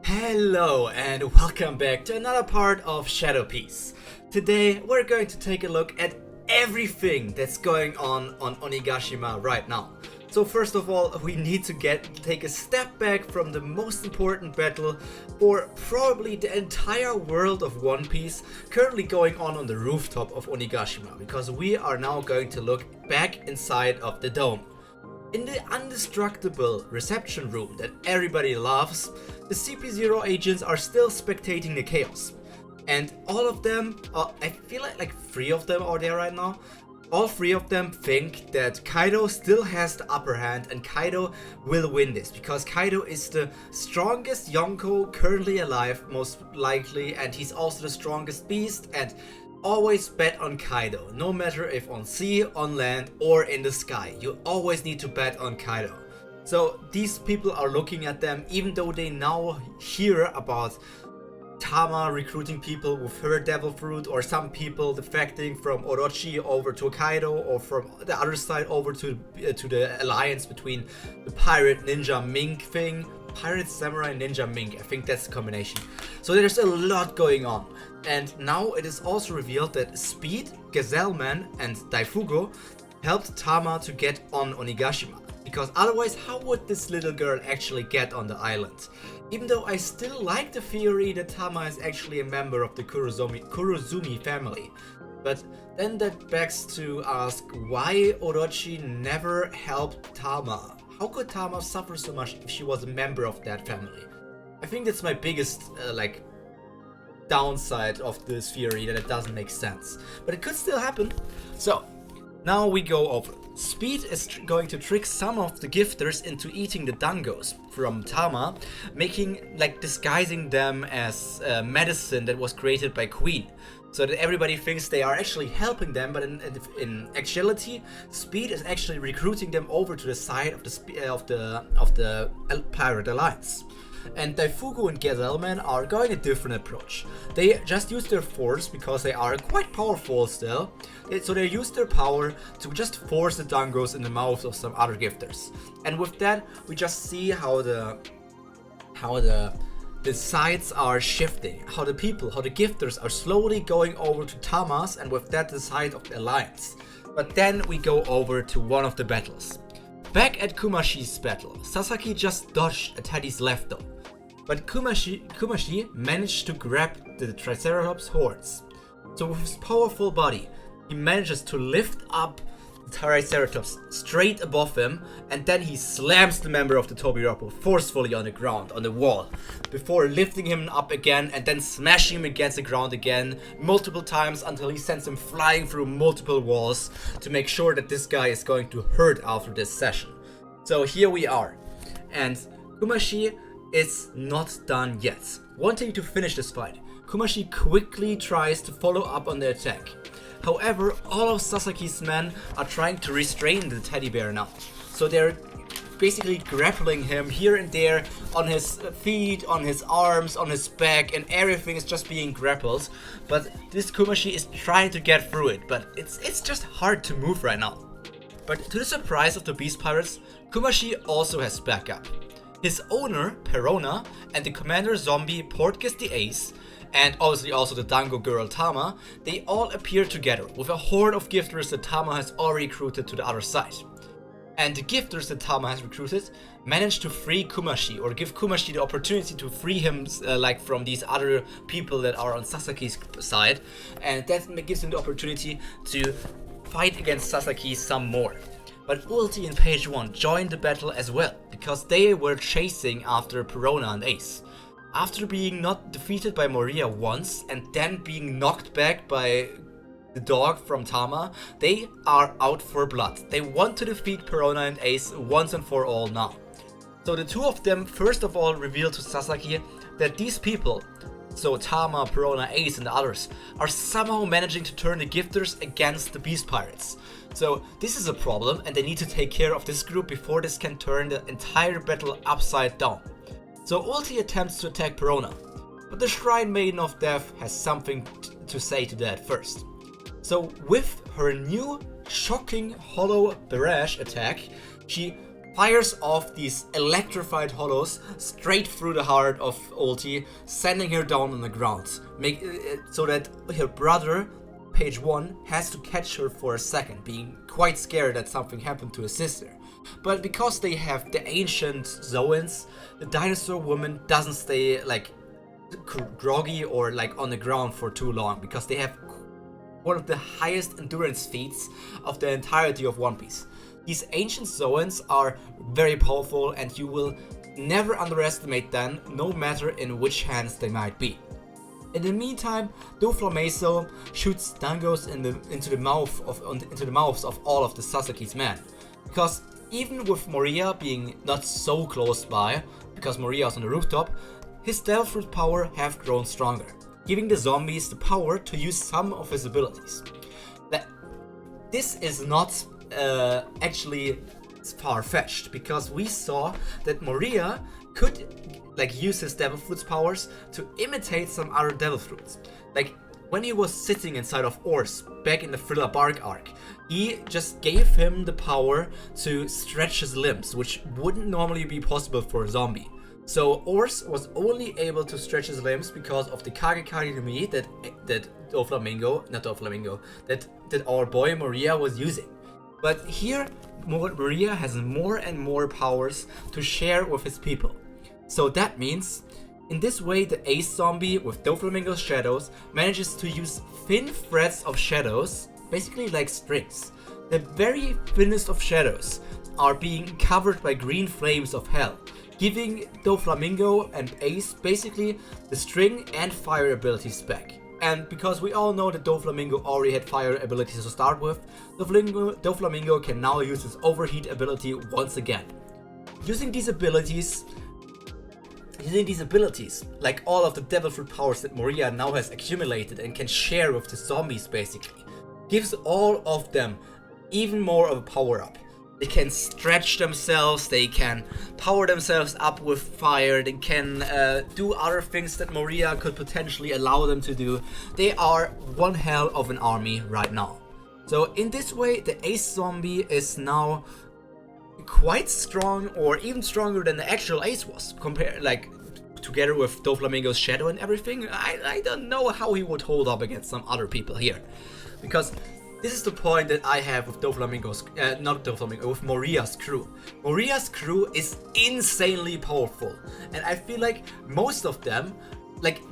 Hello and welcome back to another part of Shadow Piece. Today we're going to take a look at everything that's going on Onigashima right now. So first of all, we need to take a step back from the most important battle for probably the entire world of One Piece currently going on the rooftop of Onigashima, because we are now going to look back inside of the dome. In the indestructible reception room that everybody loves, the CP0 agents are still spectating the chaos. And all of them, I feel like three of them are there right now. All three of them think that Kaido still has the upper hand and Kaido will win this, because Kaido is the strongest Yonko currently alive, most likely, and he's also the strongest beast, and always bet on Kaido, no matter if on sea, on land, or in the sky. You always need to bet on Kaido. So these people are looking at them, even though they now hear about Tama recruiting people with her devil fruit, or some people defecting from Orochi over to Kaido, or from the other side over to the alliance between the pirate ninja mink thing. Pirate, samurai, ninja, mink. I think that's the combination. So there's a lot going on. And now it is also revealed that Speed, Gazelleman, and Daifugo helped Tama to get on Onigashima. Because otherwise, how would this little girl actually get on the island? Even though I still like the theory that Tama is actually a member of the Kurozumi family. But then that begs to ask why Orochi never helped Tama. How could Tama suffer so much if she was a member of that family? I think that's my biggest downside of this theory, that it doesn't make sense. But it could still happen. So, now we go over. Speed is going to trick some of the gifters into eating the dangos from Tama, disguising them as medicine that was created by Queen, so that everybody thinks they are actually helping them, but in actuality, Speed is actually recruiting them over to the side of the Pirate Alliance. And Daifugo and Gazelleman are going a different approach. They just use their force because they are quite powerful still. So they use their power to just force the dangos in the mouths of some other gifters. And with that, we just see how the sides are shifting, how the gifters are slowly going over to Tama's, and with that the side of the alliance. But then we go over to one of the battles. Back at Kumashi's battle, Sasaki just dodged a Teddy's left though. But Kumashi managed to grab the Triceratops' horns. So with his powerful body, he manages to lift up the Triceratops straight above him, and then he slams the member of the Tobiroppo forcefully on the ground, on the wall, before lifting him up again and then smashing him against the ground again multiple times until he sends him flying through multiple walls to make sure that this guy is going to hurt after this session. So here we are, and Kumashi is not done yet. Wanting to finish this fight, Kumashi quickly tries to follow up on the attack. However, all of Sasaki's men are trying to restrain the teddy bear now. So they're basically grappling him here and there, on his feet, on his arms, on his back, and everything is just being grappled. But this Kumashi is trying to get through it, but it's just hard to move right now. But to the surprise of the Beast Pirates, Kumashi also has backup. His owner, Perona, and the commander zombie Portgas the Ace, and obviously also the Dango girl Tama, they all appear together with a horde of gifters that Tama has already recruited to the other side. And the gifters that Tama has recruited manage to free Kumashi, or give Kumashi the opportunity to free him from these other people that are on Sasaki's side, and that gives him the opportunity to fight against Sasaki some more. But Ulti and Page One joined the battle as well, because they were chasing after Perona and Ace. After being not defeated by Moria once, and then being knocked back by the dog from Tama, they are out for blood. They want to defeat Perona and Ace once and for all now. So the two of them first of all reveal to Sasaki that these people, so Tama, Perona, Ace and the others, are somehow managing to turn the gifters against the Beast Pirates. So this is a problem, and they need to take care of this group before this can turn the entire battle upside down. So Ulti attempts to attack Perona, but the Shrine Maiden of Death has something to say to that first. So with her new shocking hollow barrage attack, she fires off these electrified hollows straight through the heart of Ulti, sending her down on the ground, so that her brother, Page One, has to catch her for a second, being quite scared that something happened to his sister. But because they have the ancient Zoans, the dinosaur woman doesn't stay like groggy or like on the ground for too long, because they have one of the highest endurance feats of the entirety of One Piece. These ancient Zoans are very powerful, and you will never underestimate them, no matter in which hands they might be. In the meantime, Doflamingo shoots dangos into the mouths of all of the Sasaki's men, because even with Moria being not so close by, because Moria is on the rooftop, his devil fruit power have grown stronger, giving the zombies the power to use some of his abilities. This is not actually far-fetched, because we saw that Moria could like use his devil fruits powers to imitate some other devil fruits. Like when he was sitting inside of Ors back in the Thriller Bark arc, he just gave him the power to stretch his limbs, which wouldn't normally be possible for a zombie. So Ors was only able to stretch his limbs because of the Kagekage no Mi that our boy Moria was using. But here, Moria has more and more powers to share with his people. So that means, in this way, the Ace Zombie with Doflamingo's shadows manages to use thin threads of shadows, basically like strings. The very thinnest of shadows are being covered by green flames of hell, giving Doflamingo and Ace basically the string and fire abilities back. And because we all know that Doflamingo already had fire abilities to start with, Doflamingo can now use his overheat ability once again. Using these abilities, like all of the devil fruit powers that Moria now has accumulated and can share with the zombies basically, gives all of them even more of a power up. They can stretch themselves, they can power themselves up with fire, they can do other things that Moria could potentially allow them to do. They are one hell of an army right now. So in this way, the Ace Zombie is now quite strong, or even stronger than the actual Ace was, together with Doflamingo's shadow and everything. I don't know how he would hold up against some other people here, because this is the point that I have with with Moria's crew. Moria's crew is insanely powerful, and I feel like most of them,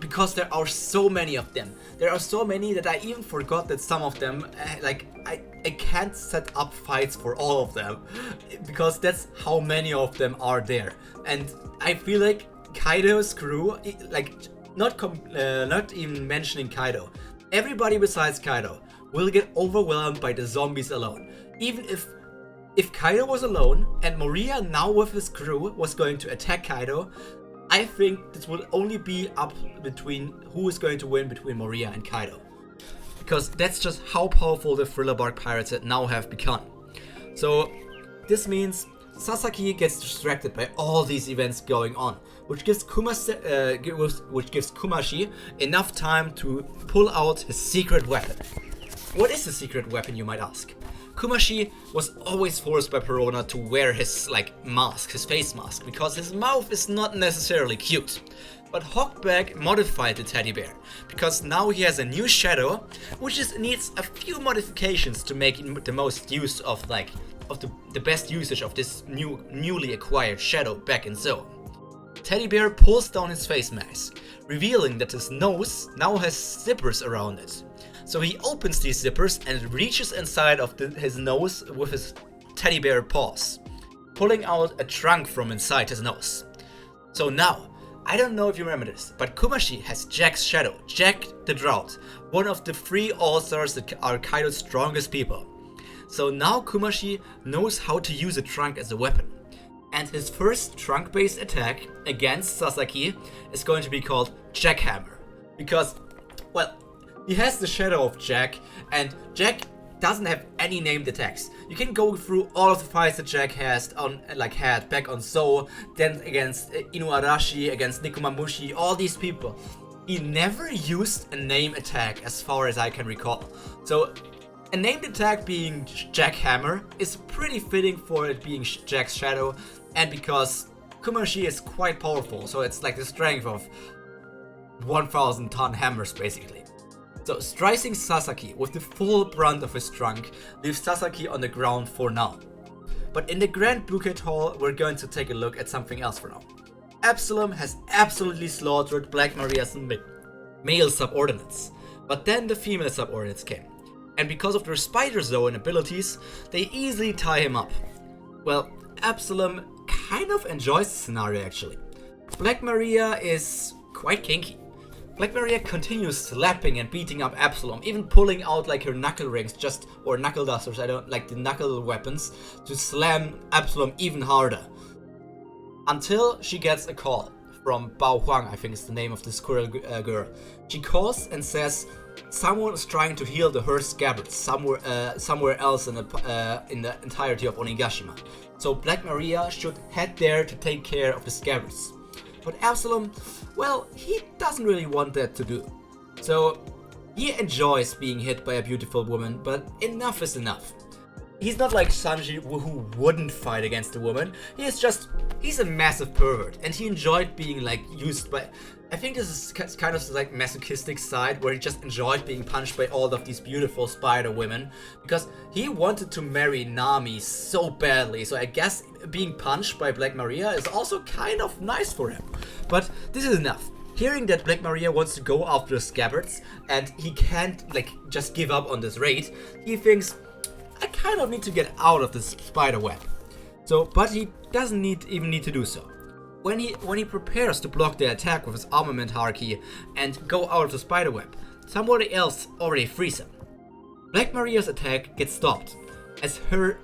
because there are so many of them, there are so many that I even forgot that some of them, I can't set up fights for all of them, because that's how many of them are there. And I feel like Kaido's crew, not even mentioning Kaido, everybody besides Kaido will get overwhelmed by the zombies alone. Even if Kaido was alone and Moria now with his crew was going to attack Kaido, I think this will only be up between who is going to win between Moria and Kaido, because that's just how powerful the Thriller Bark Pirates now have become. So this means Sasaki gets distracted by all these events going on, which gives Kumashi enough time to pull out his secret weapon. What is the secret weapon, you might ask? Kumashi was always forced by Perona to wear his mask, his face mask, because his mouth is not necessarily cute. But Hogback modified the teddy bear, because now he has a new shadow, which needs a few modifications to make the most use of the best usage of this newly acquired shadow back in Zone. Teddy bear pulls down his face mask, revealing that his nose now has zippers around it. So he opens these zippers and reaches inside of his nose with his teddy bear paws, pulling out a trunk from inside his nose. So now, I don't know if you remember this, but Kumashi has Jack's shadow, Jack the Drought, one of the 3 All-Stars that are Kaido's strongest people. So now Kumashi knows how to use a trunk as a weapon. And his first trunk-based attack against Sasaki is going to be called Jackhammer. Because, well, he has the shadow of Jack, and Jack doesn't have any named attacks. You can go through all of the fights that Jack had back on Zou, then against Inuarashi, against Nekomamushi, all these people. He never used a name attack as far as I can recall. So A named attack being Jackhammer is pretty fitting for it being Jack's shadow, and because Kumashi is quite powerful, so it's like the strength of 1000 ton hammers basically. So striking Sasaki with the full brunt of his trunk leaves Sasaki on the ground for now. But in the Grand Bouquet Hall, we're going to take a look at something else for now. Absalom has absolutely slaughtered Black Maria's male subordinates, but then the female subordinates came. And because of their Spider Zone abilities, they easily tie him up. Well, Absalom kind of enjoys the scenario actually. Black Maria is quite kinky. Black Maria continues slapping and beating up Absalom, even pulling out like her knuckle rings or knuckle dusters, I don't like the knuckle weapons, to slam Absalom even harder. Until she gets a call from Bao Huang, I think is the name of the squirrel girl. She calls and says someone is trying to heal the hurt scabbards somewhere else in the entirety of Onigashima. So Black Maria should head there to take care of the scabbards. But Absalom, well, he doesn't really want that to do. So he enjoys being hit by a beautiful woman, but enough is enough. He's not like Sanji who wouldn't fight against a woman. He's a massive pervert, and he enjoyed being like used by... I think this is kind of like masochistic side where he just enjoyed being punched by all of these beautiful spider women because he wanted to marry Nami so badly. So I guess being punched by Black Maria is also kind of nice for him. But this is enough. Hearing that Black Maria wants to go after the scabbards and he can't like just give up on this raid, he thinks, I kind of need to get out of this spider web. So, but he doesn't even need to do so. When he prepares to block the attack with his armament hierarchy and go out of the spiderweb, somebody else already frees him. Black Maria's attack gets stopped, as her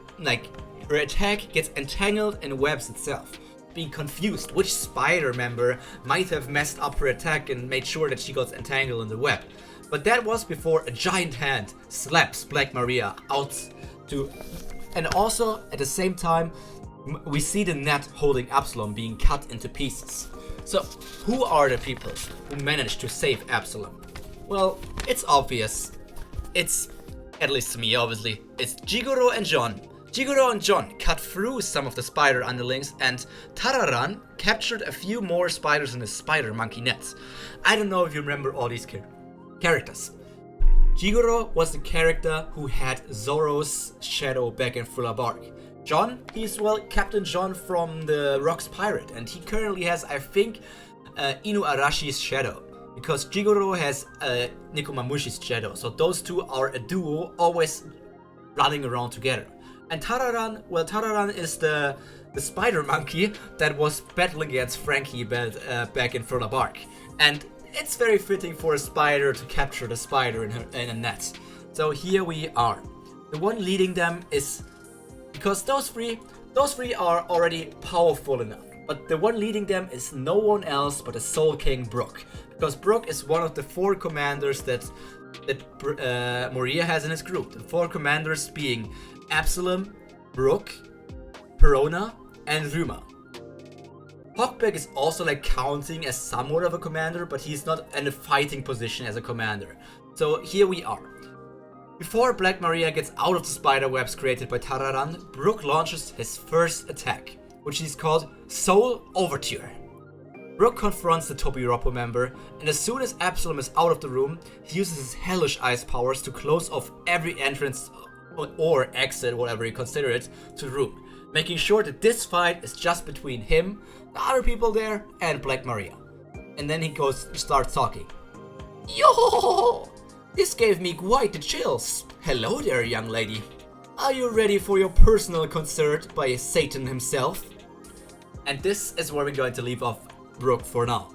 attack gets entangled in webs itself, being confused which spider member might have messed up her attack and made sure that she got entangled in the web. But that was before a giant hand slaps Black Maria out to... And also, at the same time, we see the net holding Absalom being cut into pieces. So, who are the people who managed to save Absalom? Well, it's obvious. It's, at least to me obviously, it's Jigoro and John. Jigoro and John cut through some of the spider underlings, and Tararan captured a few more spiders in his spider monkey nets. I don't know if you remember all these characters. Jigoro was the character who had Zoro's shadow back in Fuller Bark. John, he's, well, Captain John from the Rocks Pirate, and he currently has, I think, Inu Arashi's shadow, because Jigoro has Nikomamushi's shadow, so those two are a duo, always running around together. And Tararan, well, Tararan is the spider monkey that was battling against Frankie back in Fuller Bark, and it's very fitting for a spider to capture the spider in a net. So here we are. The one leading them is... Because those three are already powerful enough. But the one leading them is no one else but the Soul King Brook. Because Brook is one of the 4 commanders that Moria has in his group. The 4 commanders being Absalom, Brook, Perona, and Ruma. Hogback is also like counting as somewhat of a commander, but he's not in a fighting position as a commander. So here we are. Before Black Maria gets out of the spider webs created by Tararan, Brook launches his first attack, which is called Soul Overture. Brook confronts the Tobiroppo member, and as soon as Absalom is out of the room, he uses his hellish ice powers to close off every entrance or exit, whatever you consider it, to the room, making sure that this fight is just between him, the other people there, and Black Maria. And then he starts talking. Yo! This gave me quite the chills. Hello there, young lady. Are you ready for your personal concert by Satan himself? And this is where we're going to leave off Brook for now.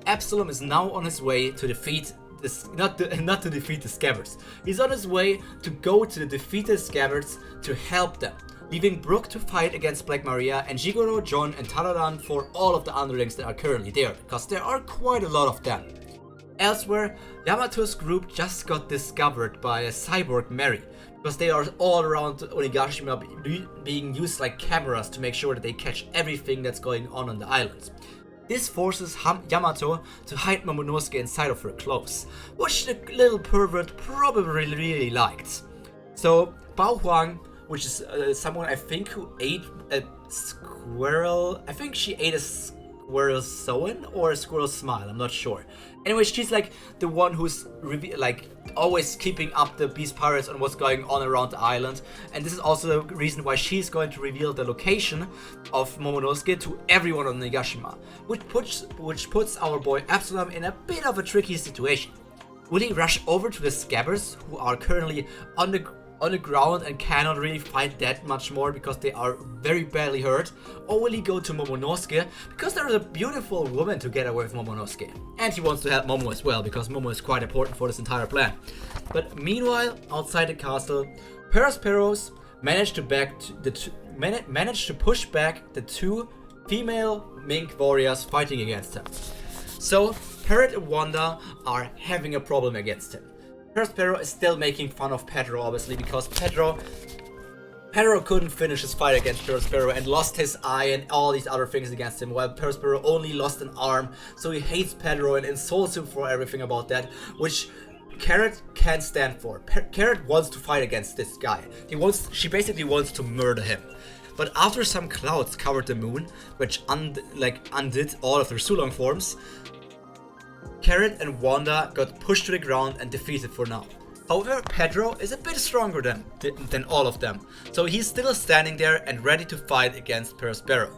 Absalom is now on his way to defeat this, not to defeat the scabbards. He's on his way to go to the defeated scabbards to help them, leaving Brook to fight against Black Maria and Jigoro, John, and Tararan for all of the underlings that are currently there, because there are quite a lot of them. Elsewhere, Yamato's group just got discovered by a cyborg Mary, because they are all around Onigashima being used like cameras to make sure that they catch everything that's going on the islands. This forces Yamato to hide Momonosuke inside of her clothes, which the little pervert probably really liked. So Bao Huang, which is someone I think who ate a squirrel. I think she ate a squirrel sewn or a squirrel smile. I'm not sure. Anyway, she's like the one who's like always keeping up the Beast Pirates on what's going on around the island, and this is also the reason why she's going to reveal the location of Momonosuke to everyone on Onigashima, which puts our boy Absalom in a bit of a tricky situation. Will he rush over to the Scabbers, who are currently on the ground and cannot really fight that much more because they are very badly hurt? Or will he go to Momonosuke because there is a beautiful woman together with Momonosuke? And he wants to help Momo as well because Momo is quite important for this entire plan. But meanwhile, outside the castle, Perosperos managed to push back the two female mink warriors fighting against him. So Parrot and Wanda are having a problem against him. Perospero is still making fun of Pedro, obviously, because Pedro couldn't finish his fight against Perospero and lost his eye and all these other things against him, while Perospero only lost an arm, so he hates Pedro and insults him for everything about that, which Carrot can't stand for. Carrot wants to fight against this guy. She basically wants to murder him. But after some clouds covered the moon, which undid all of their Sulong forms, Carrot and Wanda got pushed to the ground and defeated for now. However, Pedro is a bit stronger than all of them, so he's still standing there and ready to fight against Perospero.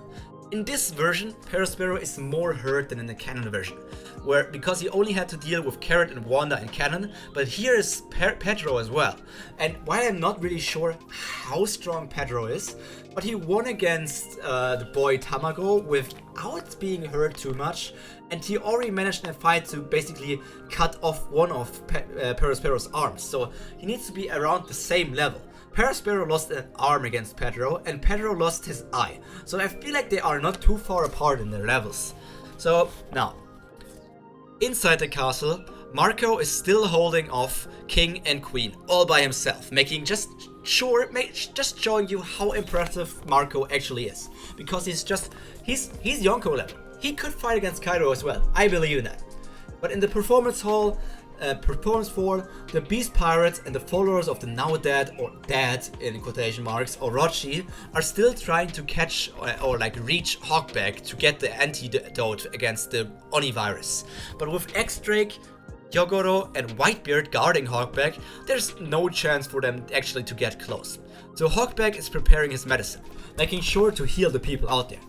In this version, Perospero is more hurt than in the canon version, because he only had to deal with Carrot and Wanda in canon, but here is Pedro as well. And while I'm not really sure how strong Pedro is, but he won against the boy Tamago without being hurt too much, and he already managed in a fight to basically cut off one of Perospero's arms, so he needs to be around the same level. Perospero lost an arm against Pedro, and Pedro lost his eye, so I feel like they are not too far apart in their levels. So now, inside the castle, Marco is still holding off King and Queen all by himself, just showing you how impressive Marco actually is, because he's Yonko level. He could fight against Kaido as well, I believe in that. But in the performance hall, the Beast Pirates and the followers of the now dead, or dead in quotation marks, Orochi, are still trying to catch or reach Hogback to get the antidote against the Oni virus. But with X-Drake, Yogoro and Whitebeard guarding Hogback, there's no chance for them actually to get close. So Hogback is preparing his medicine, making sure to heal the people out there.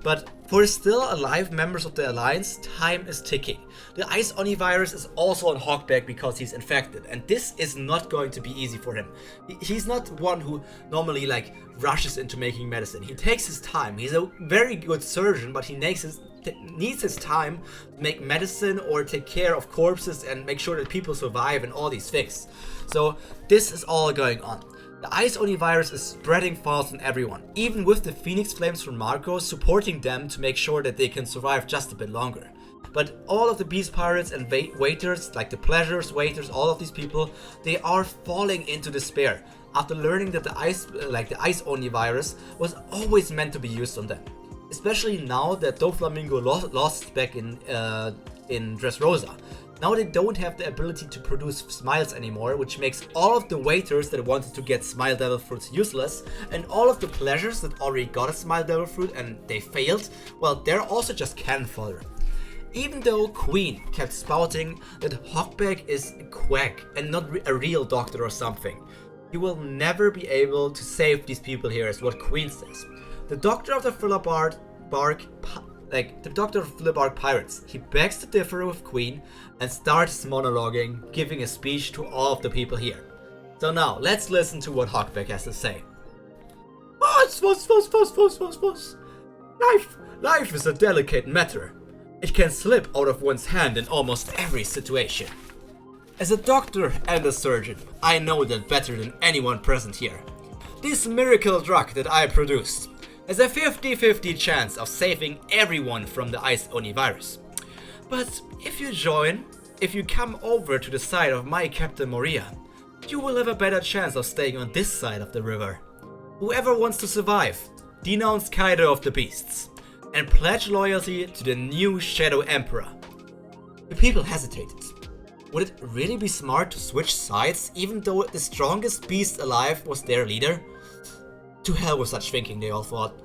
But for still alive members of the Alliance, time is ticking. The Ice Oni virus is also on Hogback because he's infected, and this is not going to be easy for him. He's not one who normally rushes into making medicine. He takes his time. He's a very good surgeon, but he needs his time to make medicine or take care of corpses and make sure that people survive and all these things. So this is all going on. The Ice Oni virus is spreading fast on everyone, even with the Phoenix Flames from Marco supporting them to make sure that they can survive just a bit longer. But all of the Beast Pirates and waiters, like the Pleasures, waiters, all of these people, they are falling into despair after learning that the Ice Oni virus was always meant to be used on them. Especially now that Doflamingo lost back in Dressrosa. Now they don't have the ability to produce smiles anymore, which makes all of the waiters that wanted to get Smile Devil Fruits useless, and all of the Pleasures that already got a Smile Devil Fruit and they failed, well, they're also just cannon fodder. Even though Queen kept spouting that Hogback is a quack and not a real doctor or something, he will never be able to save these people here, is what Queen says. The Doctor of the Philibard Pirates, he begs to differ with Queen and starts monologuing, giving a speech to all of the people here. So now, let's listen to what Hogback has to say. Life is a delicate matter. It can slip out of one's hand in almost every situation. As a doctor and a surgeon, I know that better than anyone present here. This miracle drug that I produced has a 50-50 chance of saving everyone from the Ice Oni virus. But if you come over to the side of my Captain Moria, you will have a better chance of staying on this side of the river. Whoever wants to survive, denounce Kaido of the Beasts, and pledge loyalty to the new Shadow Emperor. The people hesitated. would it really be smart to switch sides even though the strongest beast alive was their leader? To hell with such thinking, they all thought.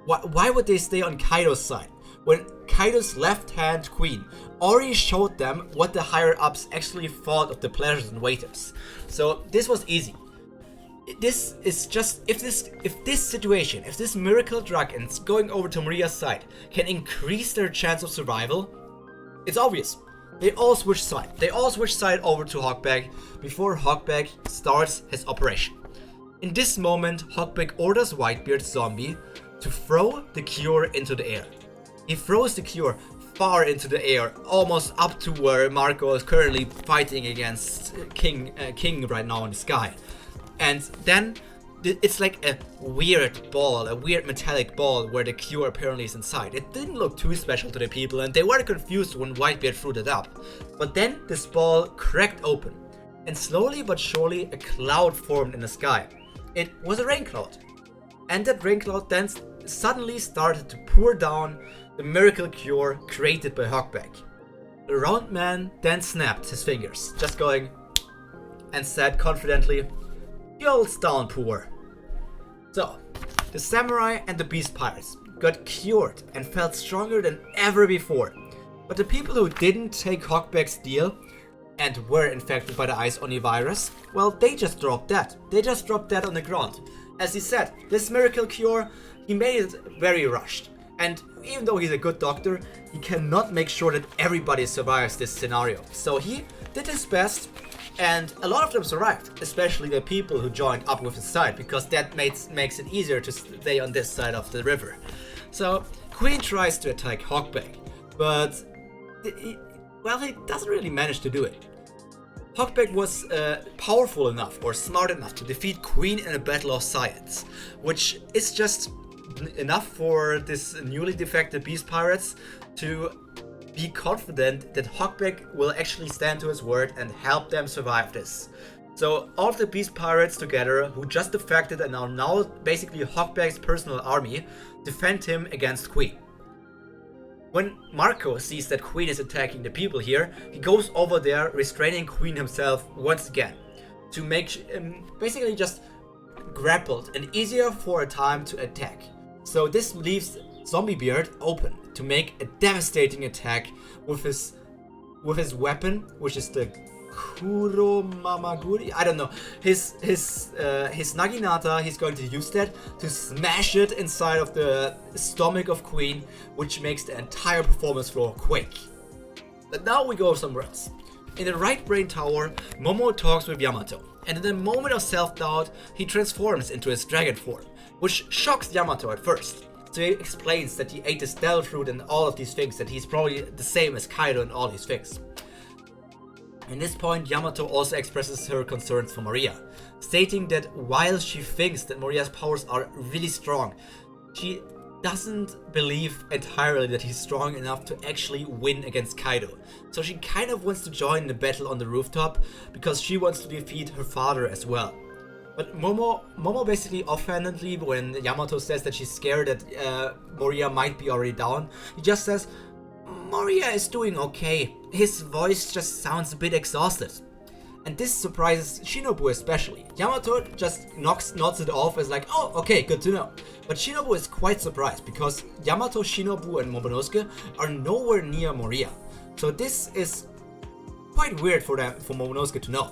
Why would they stay on Kaido's side? When Kaido's left-hand queen already showed them what the higher-ups actually thought of the pleasures and waiters. So this was easy. This is just, if this miracle dragon going over to Maria's side can increase their chance of survival, it's obvious. They all switch side. They all switch side over to Hogback before Hogback starts his operation. In this moment, Hogback orders Whitebeard's zombie to throw the cure into the air. He throws the cure far into the air, almost up to where Marco is currently fighting against King right now in the sky. And then it's like a weird ball, a weird metallic ball where the cure apparently is inside. It didn't look too special to the people and they were confused when Whitebeard threw it up. But then this ball cracked open and slowly but surely a cloud formed in the sky. It was a rain cloud. And that rain cloud then suddenly started to pour down the miracle cure created by Hogback. The round man then snapped his fingers, just going, and said confidently, "You'll downpour." So, the samurai and the beast pirates got cured and felt stronger than ever before. But the people who didn't take Hogback's deal and were infected by the Ice Oni virus, well, they just dropped dead. They just dropped dead on the ground. As he said, this miracle cure, he made it very rushed. And even though he's a good doctor, he cannot make sure that everybody survives this scenario. So he did his best, and a lot of them survived, especially the people who joined up with his side, because that makes it easier to stay on this side of the river. So Queen tries to attack Hogback, but he doesn't really manage to do it. Hogback was powerful enough or smart enough to defeat Queen in a battle of science, which is just enough for this newly defected beast pirates to be confident that Hogback will actually stand to his word and help them survive this. So all of the beast pirates together, who just defected and are now basically Hogback's personal army, defend him against Queen. When Marco sees that Queen is attacking the people here, he goes over there, restraining Queen himself once again, to make basically just grappled and easier for a time to attack. So this leaves Zombie Beard open to make a devastating attack with his weapon, which is the Kuromamaguri. I don't know. His Naginata. He's going to use that to smash it inside of the stomach of Queen, which makes the entire performance floor quake. But now we go somewhere else. In the right brain tower, Momo talks with Yamato, and in a moment of self-doubt, he transforms into his dragon form, which shocks Yamato at first. So he explains that he ate the stealth fruit and all of these things, that he's probably the same as Kaido and all these things. At this point, Yamato also expresses her concerns for Maria, stating that while she thinks that Maria's powers are really strong, she doesn't believe entirely that he's strong enough to actually win against Kaido. So she kind of wants to join the battle on the rooftop because she wants to defeat her father as well. But Momo basically offhandedly, when Yamato says that she's scared that Maria might be already down, he just says, "Maria is doing okay." His voice just sounds a bit exhausted. And this surprises Shinobu especially. Yamato just nods it off as like, "Oh, okay, good to know." But Shinobu is quite surprised because Yamato, Shinobu and Momonosuke are nowhere near Maria. So this is quite weird for Momonosuke to know.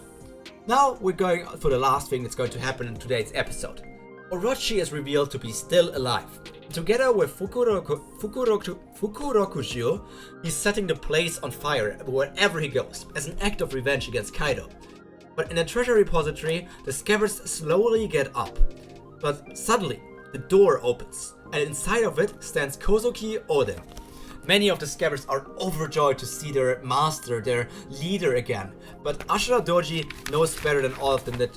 Now we're going for the last thing that's going to happen in today's episode. Orochi is revealed to be still alive. Together with Fukurokushio, he's setting the place on fire wherever he goes, as an act of revenge against Kaido. But in the treasure repository, the scabbards slowly get up. But suddenly, the door opens, and inside of it stands Kozuki Oden. Many of the scabbards are overjoyed to see their master, their leader again, but Ashura Doji knows better than all of them that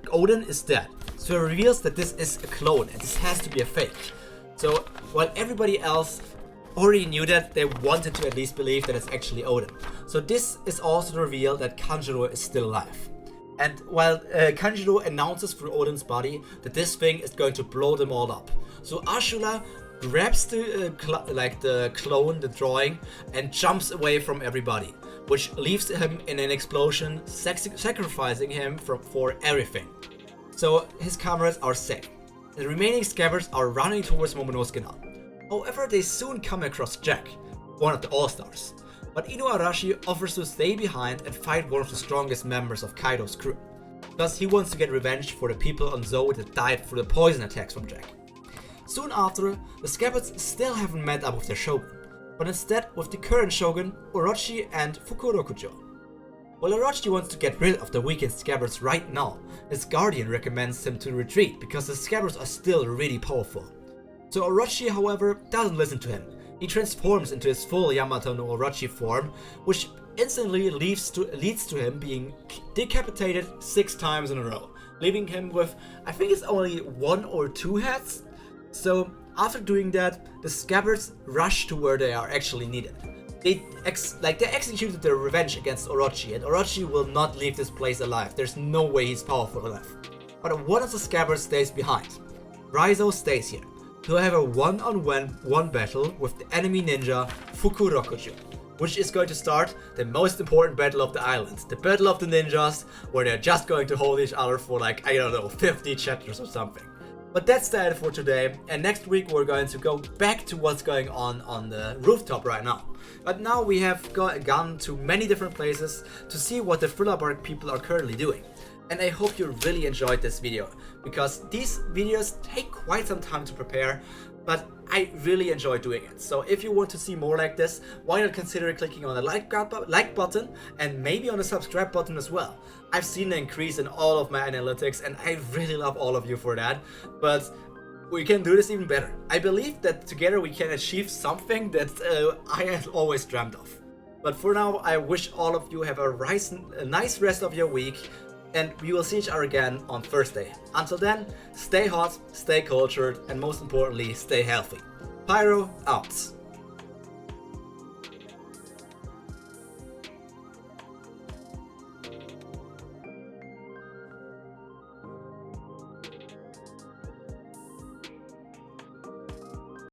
Oden is dead. So he reveals that this is a clone and this has to be a fake. So while everybody else already knew that, they wanted to at least believe that it's actually Oden. So this is also the reveal that Kanjuro is still alive. And while Kanjuro announces through Oden's body that this thing is going to blow them all up. So Ashura grabs the clone, the drawing, and jumps away from everybody. which leaves him in an explosion, sacrificing him for everything. So his comrades are safe. The remaining scabbards are running towards Momonosuke now. However, they soon come across Jack, one of the All-Stars. But Inuarashi offers to stay behind and fight one of the strongest members of Kaido's crew, because he wants to get revenge for the people on Zou that died through the poison attacks from Jack. Soon after, the scabbards still haven't met up with their shogun, but instead with the current shogun, Orochi and Fukurokujo. While Orochi wants to get rid of the weakened scabbards right now, his guardian recommends him to retreat because the scabbards are still really powerful. So Orochi, however, doesn't listen to him. He transforms into his full Yamato no Orochi form, which instantly leads to him being decapitated 6 times in a row, leaving him with, I think it's only 1 or 2 heads. So after doing that, the scabbards rush to where they are actually needed. They executed their revenge against Orochi, and Orochi will not leave this place alive. There's no way he's powerful enough. But one of the scabbards stays behind. Raizo stays here to have a one-on-one battle with the enemy ninja Fukurokujo, which is going to start the most important battle of the island, the Battle of the Ninjas, where they're just going to hold each other for like, I don't know, 50 chapters or something. But that's the end for today, and next week we're going to go back to what's going on the rooftop right now. But now we have gone to many different places to see what the Thriller Bark people are currently doing. And I hope you really enjoyed this video, because these videos take quite some time to prepare, but I really enjoy doing it. So if you want to see more like this, why not consider clicking on the like button and maybe on the subscribe button as well. I've seen an increase in all of my analytics and I really love all of you for that, but we can do this even better. I believe that together we can achieve something that I have always dreamt of. But for now, I wish all of you have a nice rest of your week, and we will see each other again on Thursday. Until then, stay hot, stay cultured, and most importantly, stay healthy. Pyro out.